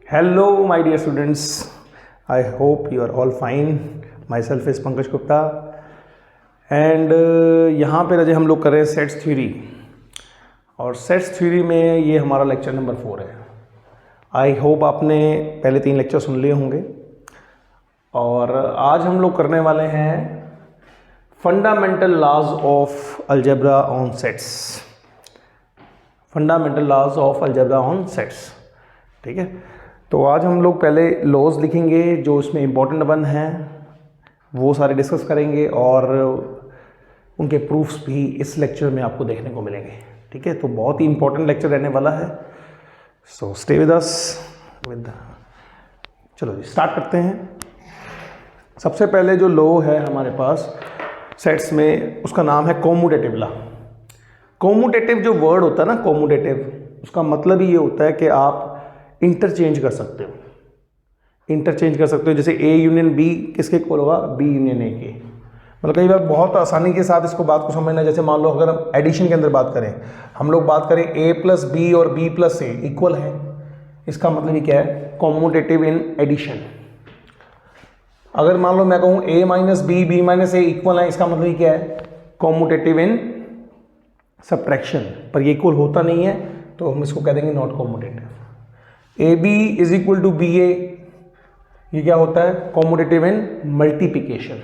Hello, my dear students. I hope you are all fine. Myself is Pankaj Gupta and यहाँ पे अजय हम लोग कर रहे हैं सेट्स थ्योरी और सेट्स थ्योरी में ये हमारा लेक्चर नंबर 4 है। आई होप आपने पहले 3 लेक्चर सुन लिए होंगे और आज हम लोग करने वाले हैं fundamental laws of algebra on sets. Fundamental laws of algebra on sets, ठीक है। तो आज हम लोग पहले लॉज लिखेंगे जो इसमें इम्पोर्टेंट वन हैं, वो सारे डिस्कस करेंगे और उनके प्रूफ्स भी इस लेक्चर में आपको देखने को मिलेंगे, ठीक है। तो बहुत ही इंपॉर्टेंट लेक्चर रहने वाला है, सो स्टे विद अस। चलो जी स्टार्ट करते हैं। सबसे पहले जो लॉ है हमारे पास सेट्स में, उसका नाम है कोमूटेटिव लॉ। कोमूटेटिव जो वर्ड होता है ना, कोमूटेटिव, उसका मतलब ही ये होता है कि आप इंटरचेंज कर सकते हो। इंटरचेंज कर सकते हो, जैसे ए यूनियन बी किसके इक्वल होगा, बी यूनियन ए के। मतलब कई बार बहुत आसानी के साथ इसको बात को समझना, जैसे मान लो अगर हम एडिशन के अंदर बात करें, हम लोग बात करें ए प्लस बी और बी प्लस ए इक्वल है, इसका मतलब ये क्या है, कॉम्यूटेटिव इन एडिशन। अगर मान लो मैं कहूँ ए माइनस बी, बी माइनस ए इक्वल है, इसका मतलब ये क्या है, कॉम्यूटेटिव इन सब्ट्रैक्शन। पर ये इक्वल होता नहीं है तो हम इसको कह देंगे not commutative. A B is equal to B A, ये क्या होता है, कॉम्यूटेटिव इन मल्टीप्लिकेशन।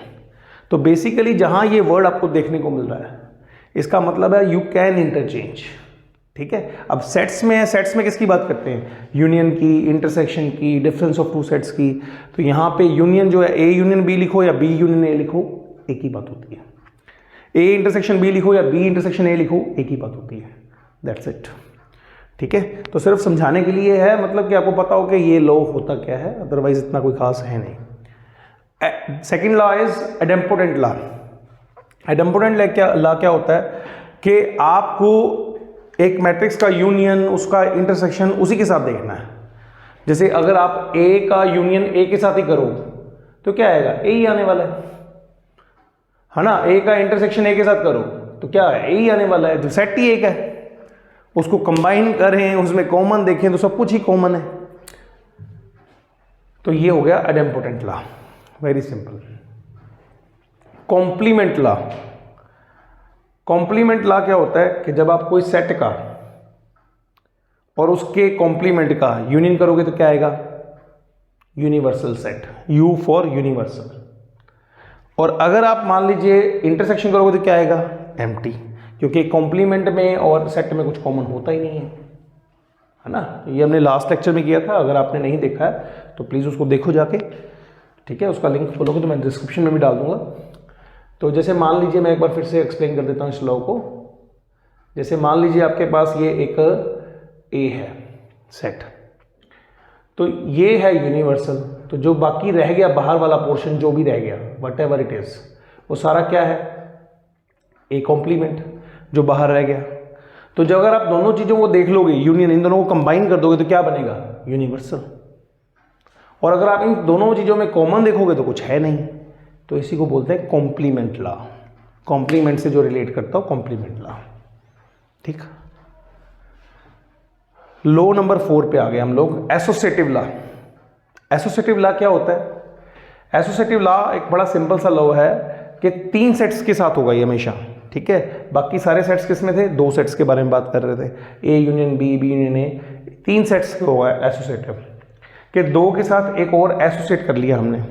तो बेसिकली जहां ये वर्ड आपको देखने को मिल रहा है, इसका मतलब है यू कैन इंटरचेंज, ठीक है। अब सेट्स में है, सेट्स में किसकी बात करते हैं, यूनियन की, इंटरसेक्शन की, डिफरेंस ऑफ टू सेट्स की। तो यहाँ पे यूनियन जो है, ए यूनियन बी लिखो या बी यूनियन ए लिखो, एक ही बात होती है। ए इंटरसेक्शन बी लिखो या बी इंटरसेक्शन ए लिखो, एक ही बात होती है। दैट्स इट, ठीक है। तो सिर्फ समझाने के लिए है, मतलब कि आपको पता हो कि ये लॉ होता क्या है, अदरवाइज इतना कोई खास है नहीं। Second law is idempotent law. Idempotent law क्या होता है कि आपको एक मैट्रिक्स का यूनियन, उसका इंटरसेक्शन उसी के साथ देखना है। जैसे अगर आप ए का यूनियन ए के साथ ही करो तो क्या आएगा, ए ही आने वाला है ना। ए का इंटरसेक्शन ए के साथ करो तो क्या है, ए ही आने वाला है। जो सेट ही एक है, उसको कंबाइन करें, उसमें कॉमन देखें तो सब कुछ ही कॉमन है। तो ये हो गया idempotent law, very simple. Complement law. Complement law क्या होता है कि जब आप कोई सेट का और उसके कॉम्प्लीमेंट का यूनियन करोगे तो क्या आएगा, universal set, you for universal. और अगर आप मान लीजिए इंटरसेक्शन करोगे तो क्या आएगा, एम्प्टी, क्योंकि कॉम्प्लीमेंट में और सेट में कुछ कॉमन होता ही नहीं है ना। ये हमने लास्ट लेक्चर में किया था, अगर आपने नहीं देखा है तो प्लीज़ उसको देखो जाके, ठीक है। उसका लिंक बोलोगे तो मैं डिस्क्रिप्शन में भी डाल दूंगा। तो जैसे मान लीजिए, मैं एक बार फिर से एक्सप्लेन कर देता हूँ इस लॉ को। जैसे मान लीजिए आपके पास ये एक ए है सेट, तो ये है यूनिवर्सल। तो जो बाकी रह गया बाहर वाला पोर्शन, जो भी रह गया वट एवर इट इज, वो सारा क्या है, ए कॉम्प्लीमेंट जो बाहर रह गया। तो जब अगर आप दोनों चीज़ों को देख लोगे, यूनियन, इन दोनों को कंबाइन कर दोगे तो क्या बनेगा, यूनिवर्सल। और अगर आप इन दोनों चीज़ों में कॉमन देखोगे तो कुछ है नहीं, तो इसी को बोलते हैं कॉम्प्लीमेंट लॉ। कॉम्प्लीमेंट से जो रिलेट करता हो, कॉम्प्लीमेंट लॉ, ठीक। लॉ नंबर 4 पे आ गए हम लोग, एसोसिएटिव लॉ। एसोसिएटिव लॉ क्या होता है, एसोसिएटिव लॉ एक बड़ा सिंपल सा लॉ है कि 3 सेट्स के साथ होगा ये हमेशा, ठीक है। बाकी सारे सेट्स किस में थे, 2 सेट्स के बारे में बात कर रहे थे, A union B, B union A. 3 sets होगा एसोसिएटिव के, 2 के साथ एक और एसोसिएट कर लिया हमने।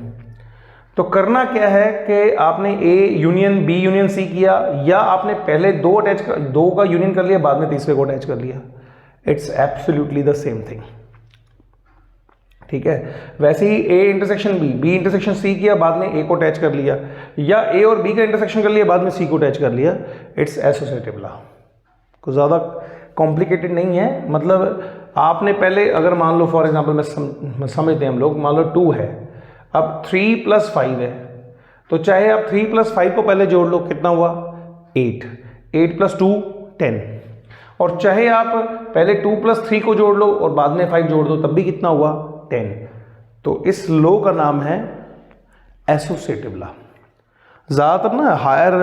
तो करना क्या है कि आपने A union B union C किया, या आपने पहले 2 का यूनियन कर लिया, बाद में तीसरे को अटैच कर लिया। It's absolutely the same thing, ठीक है। वैसे ही A intersection B, B intersection C किया, बाद में ए को अटैच कर लिया, या ए और बी का इंटरसेक्शन कर लिया, बाद में सी को अटैच कर लिया। It's associative law. कुछ ज़्यादा कॉम्प्लिकेटेड नहीं है। मतलब आपने पहले, अगर मान लो फॉर एग्जांपल समझते हैं हम लोग, मान लो 2 है, अब 3 + 5 है, तो चाहे आप 3 + 5 को पहले जोड़ लो, कितना हुआ, 8, 8 + 2 10। और चाहे आप पहले 2 + 3 को जोड़ लो और बाद में 5 जोड़ दो, तब भी कितना हुआ, 10। तो इस लॉ का नाम है एसोसिएटिव लॉ। ज़्यादातर ना हायर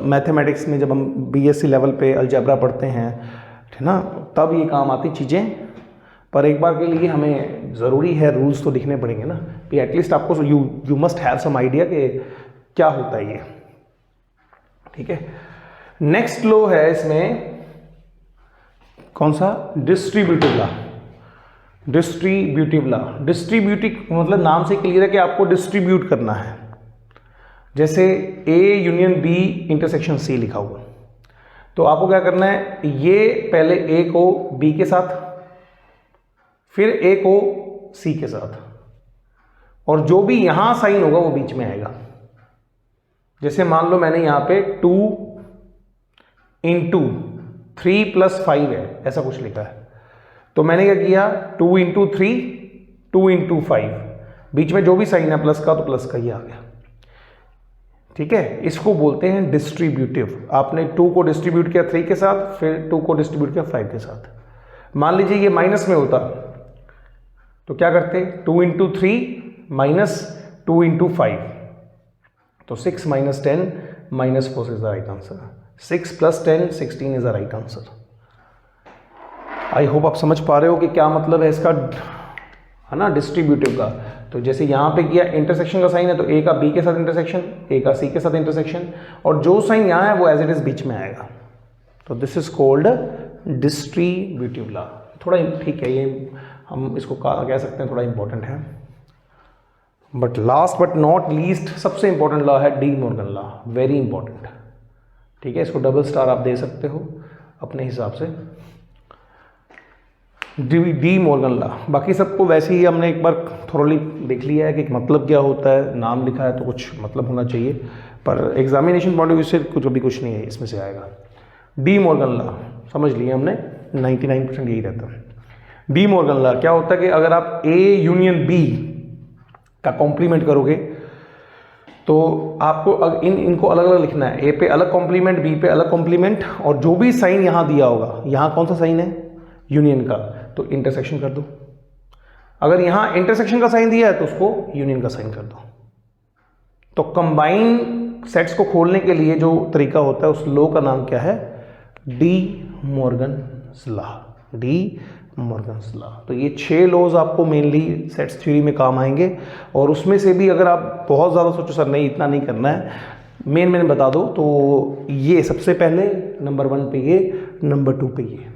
मैथमेटिक्स में जब हम बीएससी लेवल पे अलजेब्रा पढ़ते हैं, ठीक ना, तब ये काम आती चीज़ें। पर एक बार के लिए हमें ज़रूरी है रूल्स तो लिखने पड़ेंगे ना कि एटलीस्ट आपको you must have some idea कि क्या होता है ये, ठीक है। नेक्स्ट लॉ है इसमें कौन सा, distributive law. Distributive law, distributive मतलब नाम से क्लियर है कि आपको डिस्ट्रीब्यूट करना है। जैसे A union B intersection C लिखा हुआ, तो आपको क्या करना है, ये पहले A को B के साथ, फिर A को C के साथ, और जो भी यहां साइन होगा वो बीच में आएगा। जैसे मान लो मैंने यहां पे 2 × 3 + 5 है, ऐसा कुछ लिखा है, तो मैंने क्या किया, 2 × 3 2 × 5, बीच में जो भी साइन है प्लस का तो प्लस का ही आ गया, ठीक है। इसको बोलते हैं डिस्ट्रीब्यूटिव। आपने 2 को डिस्ट्रीब्यूट किया 3 के साथ, फिर 2 को डिस्ट्रीब्यूट किया 5 के साथ। मान लीजिए ये माइनस में होता तो क्या करते, 2 × 3 - 2 × 5, तो 6 - 10 - 4 is the right answer. 6 + 10 16 is the right answer. I hope आप समझ पा रहे हो कि क्या मतलब है इसका, है ना, डिस्ट्रीब्यूटिव का। तो जैसे यहाँ पे किया इंटरसेक्शन का साइन है, तो ए का बी के साथ इंटरसेक्शन, ए का सी के साथ इंटरसेक्शन, और जो साइन यहाँ है वो एज इट इज बीच में आएगा। तो this is called distributive law. थोड़ा ठीक है, ये हम इसको कह सकते हैं थोड़ा इंपॉर्टेंट है, but last but not least सबसे इंपॉर्टेंट लॉ है De Morgan law, very important, ठीक है। इसको डबल स्टार आप दे सकते हो अपने हिसाब से, डी मॉर्गन लॉ। बाकी सबको वैसे ही हमने एक बार थोड़ी देख लिया है कि मतलब क्या होता है, नाम लिखा है तो कुछ मतलब होना चाहिए, पर एग्जामिनेशन पॉइंट ऑफ व्यू से कुछ नहीं है इसमें से आएगा। डी मॉर्गन लॉ समझ लिए हमने, 99% यही रहता है। डी मॉर्गन लॉ क्या होता है कि अगर आप ए यूनियन बी का कॉम्प्लीमेंट करोगे तो आपको इनको अलग अलग लिखना है, ए पे अलग कॉम्प्लीमेंट, बी पे अलग कॉम्प्लीमेंट, और जो भी साइन यहाँ दिया होगा, यहाँ कौन सा साइन है, यूनियन का, तो इंटरसेक्शन कर दो। अगर यहाँ इंटरसेक्शन का साइन दिया है तो उसको यूनियन का साइन कर दो। तो कंबाइन सेट्स को खोलने के लिए जो तरीका होता है उस लॉ का नाम क्या है, D Morgan's law, D Morgan's law. तो ये 6 लॉज आपको मेनली सेट्स थ्योरी में काम आएंगे, और उसमें से भी अगर आप बहुत ज़्यादा सोचो सर नहीं इतना नहीं करना है, मैंने बता दो, तो ये सबसे पहले नंबर 1 पे ये, नंबर 2 पे ये,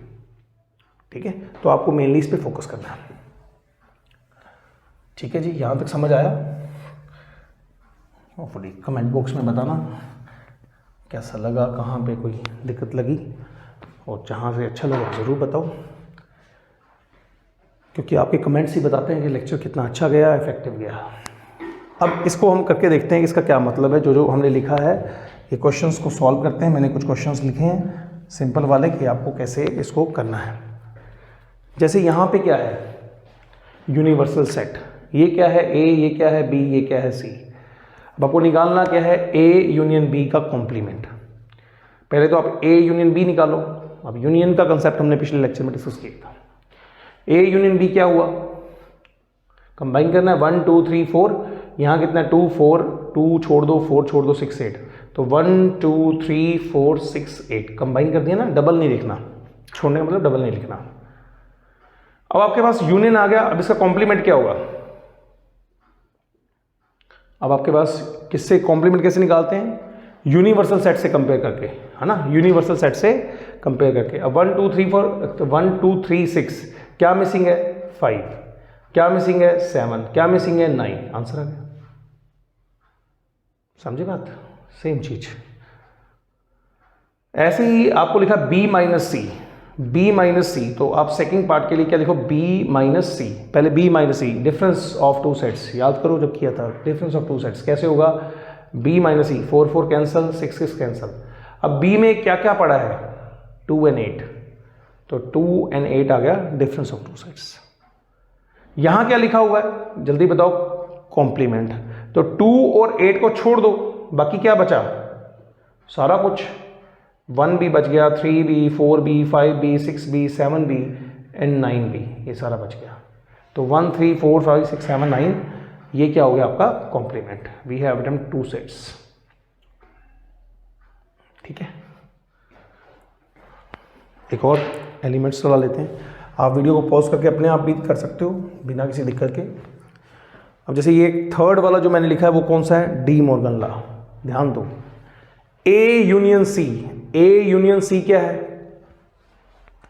ठीक है। तो आपको मेनली इस पे फोकस करना है, ठीक है जी। यहाँ तक समझ आया? होपफुली कमेंट बॉक्स में बताना कैसा लगा, कहाँ पे कोई दिक्कत लगी, और जहाँ से अच्छा लगा ज़रूर बताओ, क्योंकि आपके कमेंट्स ही बताते हैं कि लेक्चर कितना अच्छा गया, इफेक्टिव गया। अब इसको हम करके देखते हैं कि इसका क्या मतलब है। जो हमने लिखा है ये क्वेश्चंस को सॉल्व करते हैं। मैंने कुछ क्वेश्चंस लिखे हैं सिंपल वाले कि आपको कैसे इसको करना है। जैसे यहाँ पे क्या है, यूनिवर्सल सेट, ये क्या है ए, ये क्या है बी, ये क्या है सी। अब आपको निकालना क्या है, ए यूनियन बी का कॉम्प्लीमेंट। पहले तो आप ए यूनियन बी निकालो। अब यूनियन का कंसेप्ट हमने पिछले लेक्चर में डिस्कस किया था। ए यूनियन बी क्या हुआ, कंबाइन करना है, 1 2 3 4, यहाँ कितना 2 4, 2 छोड़ दो 4 छोड़ दो 6 8, तो 1 2 3 4 6 8 कंबाइन कर दिया ना, डबल नहीं लिखना, छोड़ने का मतलब डबल नहीं लिखना। अब आपके पास यूनियन आ गया, अब इसका कॉम्प्लीमेंट क्या होगा। अब आपके पास किससे कॉम्प्लीमेंट कैसे निकालते हैं, यूनिवर्सल सेट से कंपेयर करके, है ना, यूनिवर्सल सेट से कंपेयर करके। अब 1 2 3 4, तो 1 2 3 6, क्या मिसिंग है 5, क्या मिसिंग है 7, क्या मिसिंग है 9, आंसर आ गया। समझे बात, सेम चीज। ऐसे ही आपको लिखा B - C, B - C, तो आप सेकंड पार्ट के लिए क्या लिखो, B - C, पहले B - C, difference of 2 sets, याद करो जब किया था, डिफरेंस ऑफ 2 सेट्स कैसे होगा, B - C, 4 4 कैंसल, 6 6 कैंसल। अब B में क्या क्या पड़ा है, 2 और 8, तो 2 और 8 आ गया डिफरेंस ऑफ 2 सेट्स। यहां क्या लिखा हुआ है जल्दी बताओ, कॉम्प्लीमेंट। तो 2 और 8 को छोड़ दो, बाकी क्या बचा, सारा कुछ, 1 भी बच गया, 3 भी, 4 भी, 5 भी, 6 भी, 7 भी एंड 9 भी, ये सारा बच गया। तो 1 3 4 5 6 7 9, ये क्या हो गया आपका complement. We have written 2 sets, ठीक है। एक और एलिमेंट्स चला लेते हैं। आप वीडियो को पॉज करके अपने आप भी कर सकते हो बिना किसी दिक्कत के। अब जैसे ये थर्ड वाला जो मैंने लिखा है वो कौन सा है, डी मॉर्गन लॉ। ध्यान दो, ए यूनियन सी, ए यूनियन सी क्या है,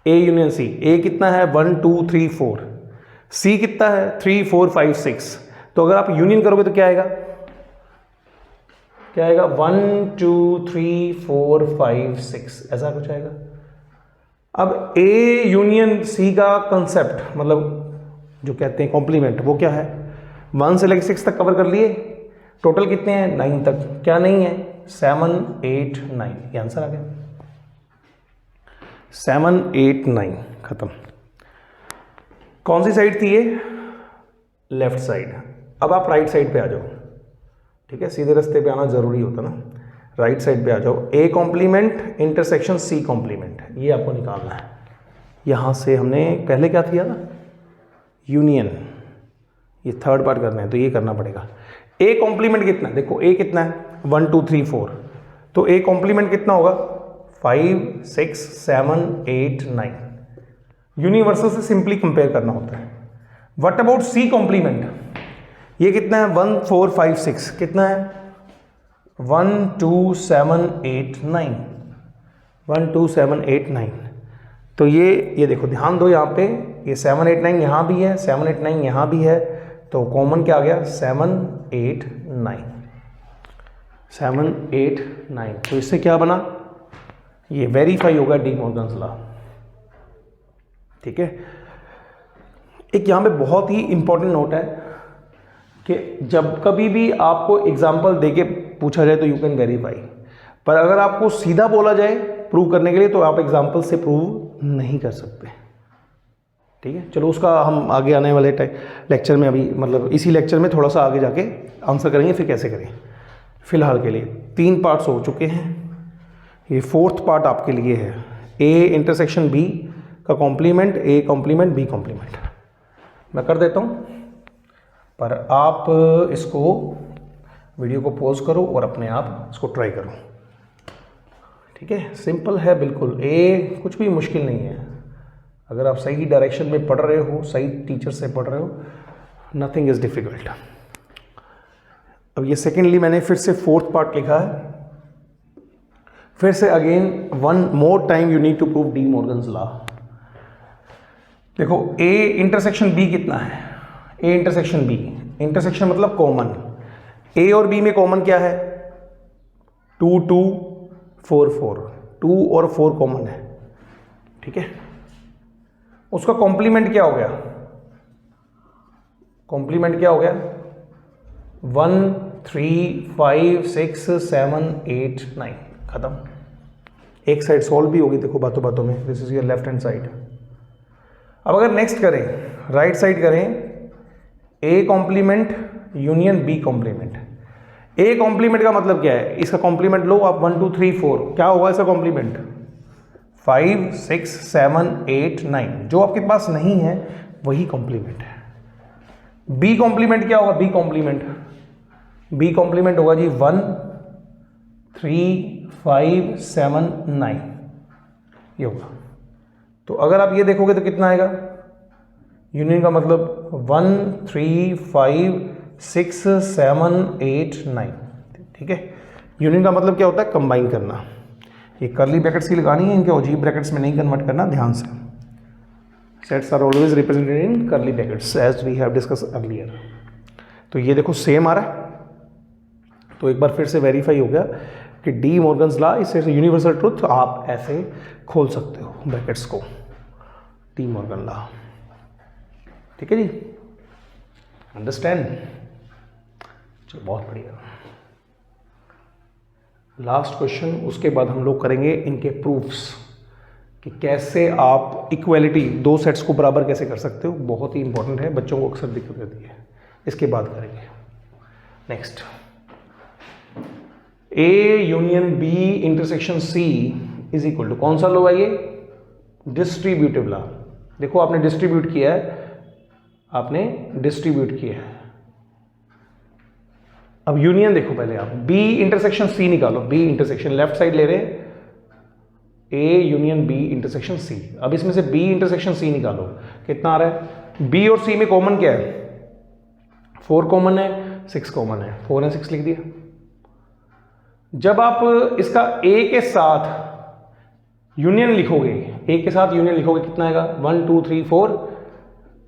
ए यूनियन सी, ए कितना है 1 2 3 4, सी कितना है 3 4 5 6। तो अगर आप यूनियन करोगे तो क्या आएगा, क्या आएगा 1 2 3 4 5 6, ऐसा कुछ आएगा। अब ए यूनियन सी का कंसेप्ट मतलब जो कहते हैं कॉम्प्लीमेंट, वो क्या है, 1 से लेकर 6 तक कवर कर लिए, टोटल कितने हैं 9 तक, क्या नहीं है 7 8 9, ये आंसर आ गया 7 8 9, खत्म। कौन सी साइड थी ये, लेफ्ट साइड। अब आप राइट साइड पे आ जाओ, ठीक है, सीधे रास्ते पे आना जरूरी होता ना, राइट साइड पे आ जाओ। A complement intersection C complement, ये आपको निकालना है। यहां से हमने पहले क्या किया ना, यूनियन, ये थर्ड पार्ट करना है तो ये करना पड़ेगा। ए कॉम्प्लीमेंट कितना है, देखो ए कितना है 1 2 3 4, तो ए कॉम्प्लीमेंट कितना होगा 5 6 7 8 9। यूनिवर्सल से सिंपली कंपेयर करना होता है। व्हाट अबाउट सी कॉम्प्लीमेंट, ये कितना है 1 4 5 6, कितना है 1 2 7 8 9, 1 2 7 8 9। तो ये देखो ध्यान दो, यहाँ पे ये 7 8 9 यहाँ भी है, 7 8 9 यहाँ भी है, तो कॉमन क्या आ गया 7 8 9, 7 8 9। तो इससे क्या बना, ये वेरीफाई होगा डी मॉर्गन्स लॉ, ठीक है। एक यहाँ पे बहुत ही इंपॉर्टेंट नोट है कि जब कभी भी आपको एग्जाम्पल देके पूछा जाए तो यू कैन वेरीफाई, पर अगर आपको सीधा बोला जाए प्रूव करने के लिए तो आप एग्जाम्पल से प्रूव नहीं कर सकते, ठीक है। चलो उसका हम आगे आने वाले लेक्चर में, अभी मतलब इसी लेक्चर में थोड़ा सा आगे जाके आंसर करेंगे फिर कैसे करें। फिलहाल के लिए 3 पार्ट्स हो चुके हैं, ये 4th पार्ट आपके लिए है, ए इंटरसेक्शन बी का complement, A complement B complement. मैं कर देता हूँ, पर आप इसको वीडियो को पॉज करो और अपने आप इसको ट्राई करो, ठीक है। सिंपल है बिल्कुल, ए कुछ भी मुश्किल नहीं है। अगर आप सही डायरेक्शन में पढ़ रहे हो, सही टीचर से पढ़ रहे हो, नथिंग इज डिफिकल्ट। अब ये सेकेंडली मैंने फिर से 4th पार्ट लिखा है, फिर से again 1 more time you need to prove De Morgan's law. देखो ए इंटरसेक्शन बी कितना है, ए इंटरसेक्शन बी, इंटरसेक्शन मतलब कॉमन, ए और बी में कॉमन क्या है 2 2 4 4, 2 और 4 कॉमन है, ठीक है। उसका कॉम्प्लीमेंट क्या हो गया, कॉम्प्लीमेंट क्या हो गया 1 3 5 6 7 8 9, खत्म। एक साइड सॉल्व भी होगी, देखो बातों बातों में, this is your left hand side. अब अगर नेक्स्ट करें, राइट साइड करें, A complement union B complement. A complement का मतलब क्या है, इसका कॉम्प्लीमेंट लो आप 1 2 3 4, क्या होगा इसका कॉम्प्लीमेंट 5 6 7 8 9, जो आपके पास नहीं है वही कॉम्प्लीमेंट है। बी कॉम्प्लीमेंट क्या होगा, बी कॉम्प्लीमेंट, बी कॉम्प्लीमेंट होगा जी 1 3 5 7 9, ये होगा। तो अगर आप ये देखोगे तो कितना आएगा, यूनियन का मतलब 1 3 5 6 7 8 9, ठीक है। यूनियन का मतलब क्या होता है, कंबाइन करना। ये कर्ली ब्रैकेट्स की लगानी है, इनके ओजीब ब्रैकेट्स में नहीं कन्वर्ट करना, ध्यान से। Sets are always represented in curly brackets as we have discussed earlier. तो ये देखो सेम आ रहा है, तो एक बार फिर से वेरीफाई हो गया कि डी मॉर्गन्स लॉ इस यूनिवर्सल ट्रुथ आप ऐसे खोल सकते हो ब्रैकेट्स को, डी मॉर्गन लॉ, ठीक है जी, अंडरस्टैंड। चलो बहुत बढ़िया। लास्ट क्वेश्चन, उसके बाद हम लोग करेंगे इनके प्रूफ्स कि कैसे आप इक्वलिटी, 2 सेट्स को बराबर कैसे कर सकते हो, बहुत ही इंपॉर्टेंट है, बच्चों को अक्सर दिक्कत रहती है। इसके बाद करेंगे next, A union B intersection C is equal to कौन सा लॉ है ये, डिस्ट्रीब्यूटिव लॉ। देखो आपने डिस्ट्रीब्यूट किया है, आपने डिस्ट्रीब्यूट किया है। अब यूनियन देखो पहले आप, बी इंटरसेक्शन सी निकालो, बी इंटरसेक्शन लेफ्ट साइड ले रहे हैं, A union B intersection C. अब इसमें से बी इंटरसेक्शन सी निकालो, कितना आ रहा है? बी और सी में कॉमन क्या है? 4 कॉमन है, 6 कॉमन है, 4 और 6 लिख दिया। जब आप इसका ए के साथ यूनियन लिखोगे, ए के साथ यूनियन लिखोगे, कितना आएगा? 1 2 3 4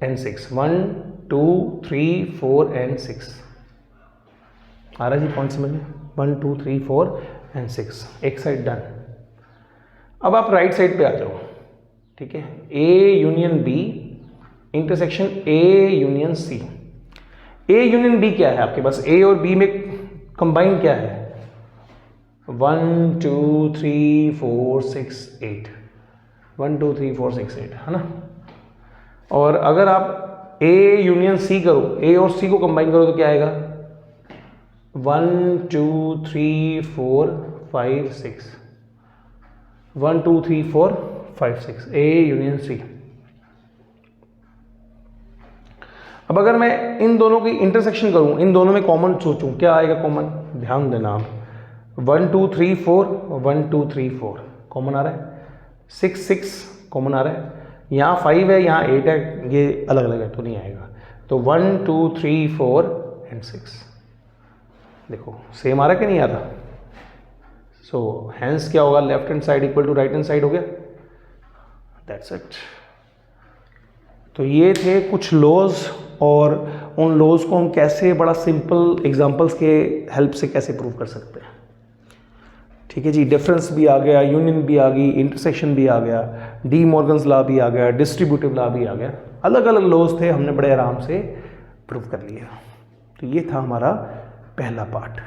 एंड 6, 1 2 3 4 एंड 6 आ रहा है जी पॉइंट समझ में? 1 2 3 4 एंड 6, एक साइड डन। अब आप राइट साइड पे आ जाओ, ठीक है? A union B intersection A union C. A union B क्या है आपके पास? ए और बी में कंबाइन क्या है? 1 2 3 4 6 8, 1 2 3 4 6 8, है ना? और अगर आप ए यूनियन सी करो, ए और सी को कंबाइन करो तो क्या आएगा? 1 2 3 4 5 6, 1 2 3 4 5 6, ए यूनियन सी। अब अगर मैं इन दोनों की इंटरसेक्शन करूं, इन दोनों में कॉमन सोचूं, क्या आएगा कॉमन? ध्यान देना आप, 1 2 3 4 1 2 3 4 कॉमन आ रहा है, 6 6 कॉमन आ रहा है, यहाँ 5 है, यहाँ 8 है, ये अलग अलग है तो नहीं आएगा। तो 1 2 3 4 एंड 6, देखो सेम आ रहा है कि नहीं आ रहा? सो हैंस क्या होगा? Left hand side equal to right hand side हो गया। That's it. तो ये थे कुछ लॉज, और उन लॉज को हम कैसे बड़ा सिंपल एग्जांपल्स के हेल्प से कैसे प्रूव कर सकते हैं। ठीक है जी, डिफरेंस भी आ गया, यूनियन भी आ गई, इंटरसेक्शन भी आ गया, डी मॉर्गन्स लॉ भी आ गया, डिस्ट्रीब्यूटिव लॉ भी आ गया, अलग अलग लॉज थे, हमने बड़े आराम से प्रूव कर लिया। तो ये था हमारा पहला पार्ट।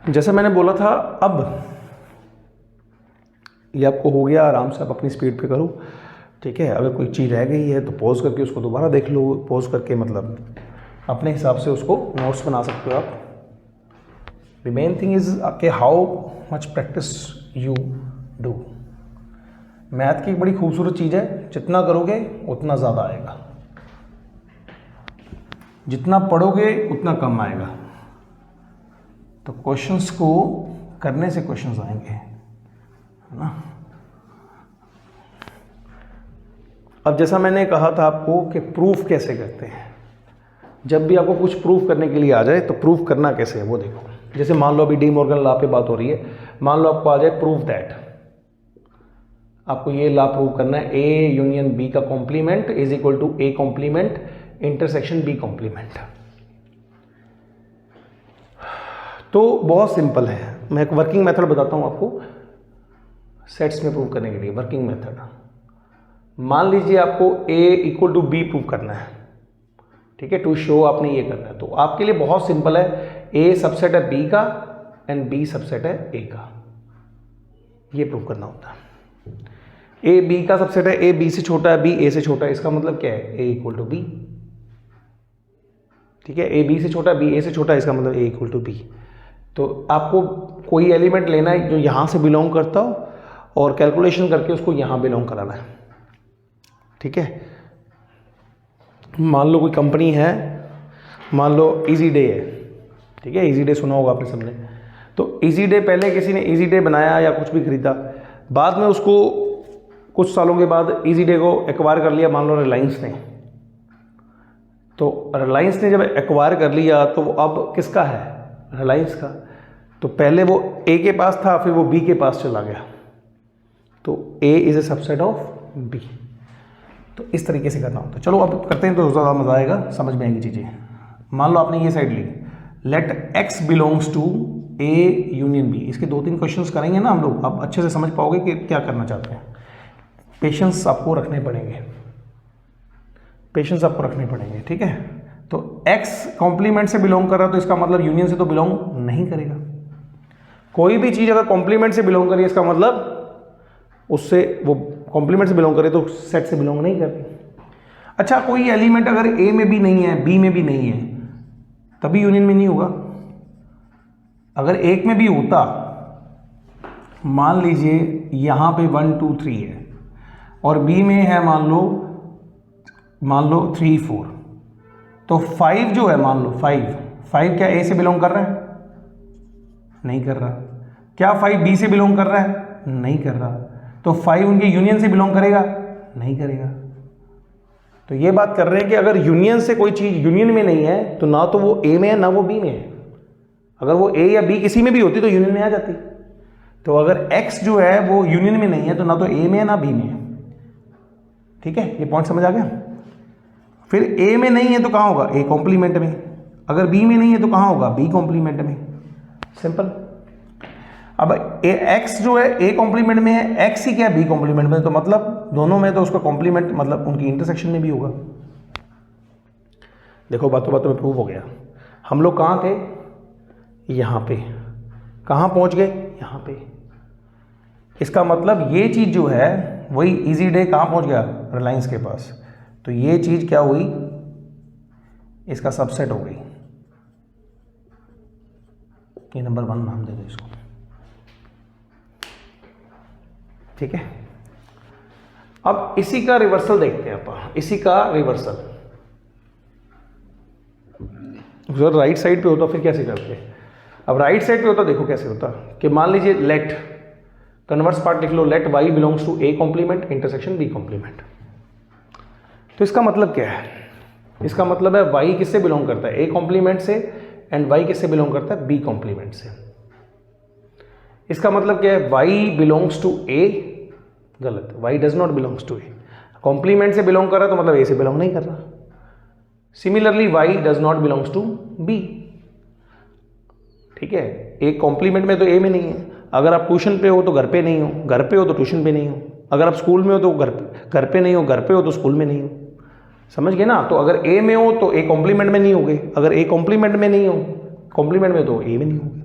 जैसा मैंने बोला था, अब ये आपको हो गया, आराम से आप अपनी स्पीड पे करो, ठीक है? अगर कोई चीज़ रह गई है तो पॉज करके उसको दोबारा देख लो, पॉज करके मतलब अपने हिसाब से उसको नोट्स बना सकते हो आप। द मेन थिंग इज कि how much practice you do. Math की एक बड़ी खूबसूरत चीज़ है, जितना करोगे उतना ज़्यादा आएगा, जितना पढ़ोगे उतना कम आएगा। तो क्वेश्चंस को करने से क्वेश्चंस आएंगे, है ना? अब जैसा मैंने कहा था आपको कि प्रूफ कैसे करते हैं, जब भी आपको कुछ प्रूफ करने के लिए आ जाए तो प्रूफ करना कैसे है वो देखो। जैसे मान लो अभी डी मॉर्गन लॉ पे बात हो रही है, मान लो आपको आ जाए प्रूफ दैट, आपको ये लॉ प्रूव करना है, ए यूनियन बी का complement is equal to A complement intersection B complement. तो बहुत सिंपल है, मैं एक वर्किंग मेथड बताता हूं आपको सेट्स में प्रूव करने के लिए। वर्किंग मेथड, मान लीजिए आपको ए इक्वल टू बी प्रूव करना है, ठीक है? टू शो आपने ये करना है, तो आपके लिए बहुत सिंपल है, ए सबसेट है बी का एंड बी सबसेट है ए का, ये प्रूव करना होता है। ए बी का सबसेट है, ए बी से छोटा है, बी ए से छोटा है, इसका मतलब क्या है? ए इक्वल टू बी, ठीक है? ए बी से छोटा है, बी ए से छोटा है, इसका मतलब ए इक्वल टू बी। तो आपको कोई एलिमेंट लेना है जो यहाँ से बिलोंग करता हो और कैलकुलेशन करके उसको यहाँ बिलोंग कराना है, ठीक है? मान लो कोई कंपनी है, मान लो इजी डे है, ठीक है? इजी डे सुना होगा आपने सबने। तो इजी डे, पहले किसी ने इजी डे बनाया या कुछ भी खरीदा, बाद में उसको कुछ सालों के बाद इजी डे को एक्वायर कर लिया, मान लो रिलायंस ने। तो रिलायंस ने जब एक्वायर कर लिया तो वो अब किसका है? रिलायंस का। तो पहले वो ए के पास था, फिर वो बी के पास चला गया, तो A is a subset of B. तो इस तरीके से करना होता है। चलो अब करते हैं तो ज़्यादा मज़ा आएगा, समझ में आएंगी चीज़ें। मान लो आपने ये साइड ली, let X belongs to A union B. इसके 2-3 क्वेश्चंस करेंगे ना हम लोग, आप अच्छे से समझ पाओगे कि क्या करना चाहते हैं। पेशेंस आपको रखने पड़ेंगे, पेशेंस आपको रखने पड़ेंगे, ठीक है? तो एक्स कॉम्प्लीमेंट से बिलोंग कर रहा है, तो इसका मतलब यूनियन से तो बिलोंग नहीं करेगा। कोई भी चीज़ अगर कॉम्प्लीमेंट से बिलोंग करिए, इसका मतलब उससे वो कॉम्प्लीमेंट से बिलोंग करे तो सेट से बिलोंग नहीं करती। अच्छा, कोई एलिमेंट अगर ए में भी नहीं है, बी में भी नहीं है, तभी यूनियन में नहीं होगा। अगर एक में भी होता, मान लीजिए यहाँ पे 1 2 3 है और बी में है मान लो 3 4, तो 5 जो है, मान लो 5 क्या ए से बिलोंग कर रहा है? नहीं कर रहा। क्या 5 बी से बिलोंग कर रहा है? नहीं कर रहा। तो 5 उनके यूनियन से बिलोंग करेगा? नहीं करेगा। तो ये बात कर रहे हैं कि अगर यूनियन से कोई चीज यूनियन में नहीं है तो ना तो वो ए में है ना वो बी में है। अगर वो ए या बी किसी में भी होती तो यूनियन में आ जाती। तो अगर x जो है वो यूनियन में नहीं है तो ना तो ए में है ना बी में है। ठीक है, ये पॉइंट समझ आ गया। फिर ए में नहीं है तो कहाँ होगा? ए कॉम्प्लीमेंट में। अगर बी में नहीं है तो कहाँ होगा? बी कॉम्प्लीमेंट में। सिंपल। अब एक्स जो है ए कॉम्प्लीमेंट में है, एक्स ही क्या है? बी कॉम्प्लीमेंट में। तो मतलब दोनों में तो उसका कॉम्प्लीमेंट मतलब उनकी इंटरसेक्शन में भी होगा। देखो बातों बातों में प्रूव हो गया। हम लोग कहाँ थे? यहाँ पे। कहाँ पहुँच गए? यहाँ पे। इसका मतलब ये चीज़ जो है वही इजी डे कहाँ पहुँच गया? रिलायंस के पास। तो ये चीज़ क्या हुई? इसका सबसेट हो गई। ये नंबर 1 नाम दे दो इसको। ठीक है, अब इसी का रिवर्सल देखते हैं अपन। इसी का रिवर्सल अगर राइट साइड पे होता फिर कैसे करते? अब राइट साइड पे होता देखो कैसे होता कि मान लीजिए लेट कन्वर्स पार्ट लिख लो, let y belongs to a complement intersection b complement. तो इसका मतलब क्या है? इसका मतलब है y किससे बिलोंग करता है? a कॉम्प्लीमेंट से, एंड y किससे बिलोंग करता है? b कॉम्प्लीमेंट से। इसका मतलब क्या है? y बिलोंग्स टू a, गलत, y does not belongs to a। Complement से बिलोंग कर रहा है तो मतलब a से बिलोंग नहीं कर रहा। Similarly y does not belongs to b। ठीक है, एक कॉम्प्लीमेंट में तो a में नहीं है। अगर आप ट्यूशन पे हो तो घर पे नहीं हो, घर पे हो तो ट्यूशन पे नहीं हो। अगर आप स्कूल में हो तो घर पे नहीं हो, घर पे हो तो स्कूल में नहीं हो। समझ गए ना? तो अगर a में हो तो a कॉम्प्लीमेंट में नहीं होगे, अगर a कॉम्प्लीमेंट में नहीं हो, कॉम्प्लीमेंट में तो a में नहीं होगे।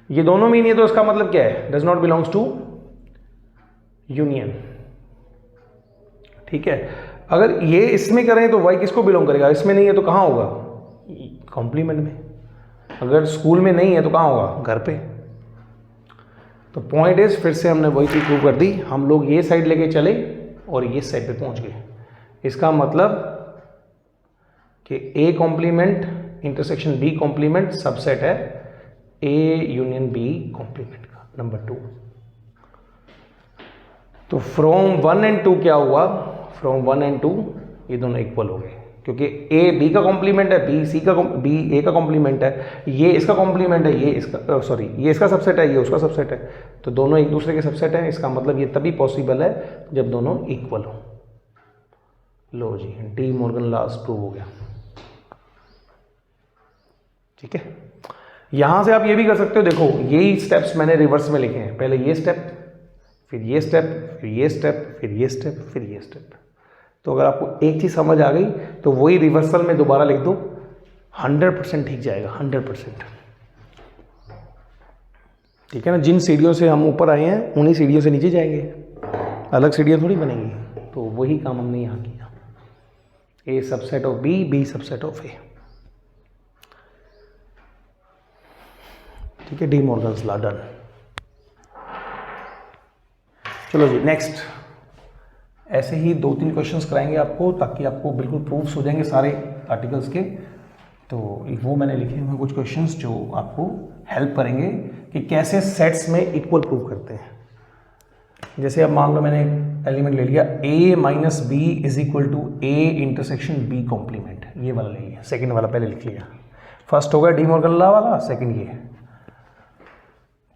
ये दोनों में नहीं है तो इसका मतलब क्या है? Does not belongs to union. ठीक है, अगर ये इसमें करें तो y किसको बिलोंग करेगा? इसमें नहीं है तो कहाँ होगा? कॉम्प्लीमेंट में। अगर स्कूल में नहीं है तो कहाँ होगा? घर पे। तो पॉइंट इज, फिर से हमने वही चीज प्रूव कर दी। हम लोग ये साइड लेके चले और ये साइड पे पहुंच गए। इसका मतलब कि a complement intersection b complement subset है a यूनियन b कॉम्प्लीमेंट का। नंबर 2। तो फ्रॉम 1 एंड 2 क्या हुआ? फ्रॉम 1 एंड 2 ये दोनों इक्वल हो गए, क्योंकि a b का कॉम्प्लीमेंट है, b a का कॉम्प्लीमेंट है, ये इसका कॉम्प्लीमेंट है, ये इसका सॉरी ये इसका सबसेट है, ये उसका सबसेट है। तो दोनों एक दूसरे के सबसेट है। इसका मतलब ये तभी पॉसिबल है जब दोनों इक्वल हो। लो जी, डी मॉर्गन लॉस प्रूव हो गया। ठीक है, यहां से आप ये भी कर सकते हो। देखो यही स्टेप्स मैंने रिवर्स में लिखे हैं। पहले ये स्टेप, फिर ये स्टेप, फिर ये स्टेप, फिर ये स्टेप, फिर ये स्टेप। तो अगर आपको एक चीज समझ आ गई तो वही रिवर्सल में दोबारा लिख दो, 100% ठीक जाएगा। 100%। ठीक है ना? जिन सीढ़ियों से हम ऊपर आए हैं उन्हीं सीढ़ियों से नीचे जाएंगे, अलग सीढ़ियां थोड़ी बनेंगी। तो वही काम हमने यहाँ किया। A subset of B, B subset of A. ठीक है, डी मॉर्गन्स लॉ डन। चलो जी नेक्स्ट। ऐसे ही 2-3 क्वेश्चंस कराएंगे आपको, ताकि आपको बिल्कुल प्रूफ्स हो जाएंगे सारे आर्टिकल्स के। तो वो मैंने लिखे हुए कुछ क्वेश्चंस जो आपको हेल्प करेंगे कि कैसे सेट्स में इक्वल प्रूव करते हैं। जैसे अब मान लो मैंने एलिमेंट ले लिया a minus B is equal to a intersection b complement. ये वाला ले लिया, सेकंड वाला पहले लिख लिया। फर्स्ट हो गया डी मॉर्गन लॉ वाला, सेकंड ये।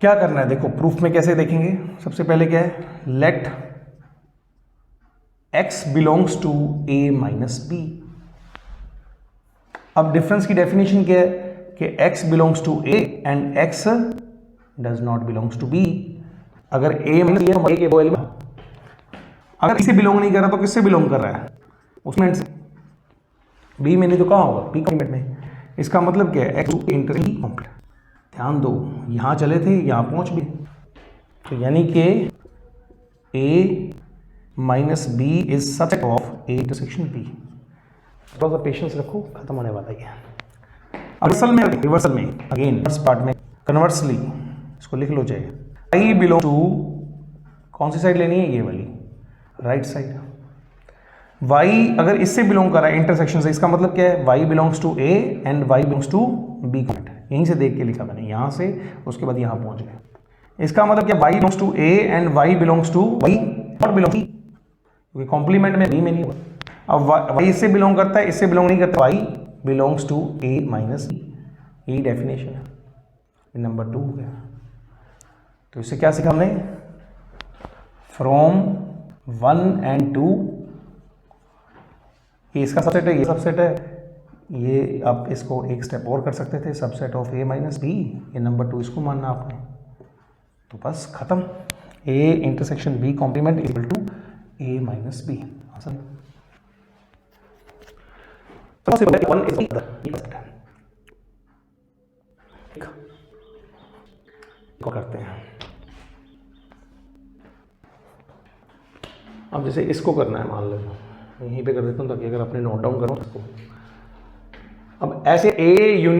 क्या करना है देखो, प्रूफ में कैसे देखेंगे। सबसे पहले क्या है, let x belongs to a minus B. अब डिफरेंस की डेफिनेशन क्या है कि x belongs to a and x does not belongs to b। अगर a माइनस a के वो एलिमेंट अगर किससे बिलोंग नहीं कर रहा तो किससे बिलोंग कर रहा है? उसमें से। b में नहीं तो कहाँ होगा? b कॉम्प्लीमेंट में। इसका मतलब क्या है, x इंटरसेक्शन कॉम्प्लीमेंट। ध्यान दो, यहां चले थे यहां पहुंच भी। तो यानी कि a minus B is subset of a intersection b। थोड़ा सा पेशेंस रखो, खत्म होने वाला है। रिवर्सल में अगेन फर्स्ट पार्ट में कन्वर्सली इसको लिख लो चाहे i बिलोंग टू, कौन सी साइड लेनी है? ये वाली, राइट साइड। y अगर इससे बिलोंग कर रहा है इंटरसेक्शन से, इसका मतलब क्या है, y belongs to a and y belongs to b complement. यहीं से देख के लिखा मैंने, यहां से उसके बाद यहां पहुंच गए। इसका मतलब क्या, y belongs to a and y belongs to y not belong, क्योंकि कॉम्प्लीमेंट में b में नहीं होगा। अब y इससे बिलोंग करता है, इससे बिलोंग नहीं करता, y belongs to a minus b, यही डेफिनेशन है। नंबर 2 हो गया। तो इससे क्या सीखा हमने, फ्रॉम 1 एंड 2, ये इसका सबसेट है, ये सबसेट है, ये आप इसको एक स्टेप और कर सकते थे, subset of a minus B, ये नंबर 2 इसको मानना आपने। तो बस खत्म, a intersection b complement equal to a minus B, आसान। करते हैं अब, जैसे इसको करना है, मान लो यहीं पे कर देता हूँ ताकि अगर आपने नोट डाउन करो इसको। अब ऐसे a यूनिट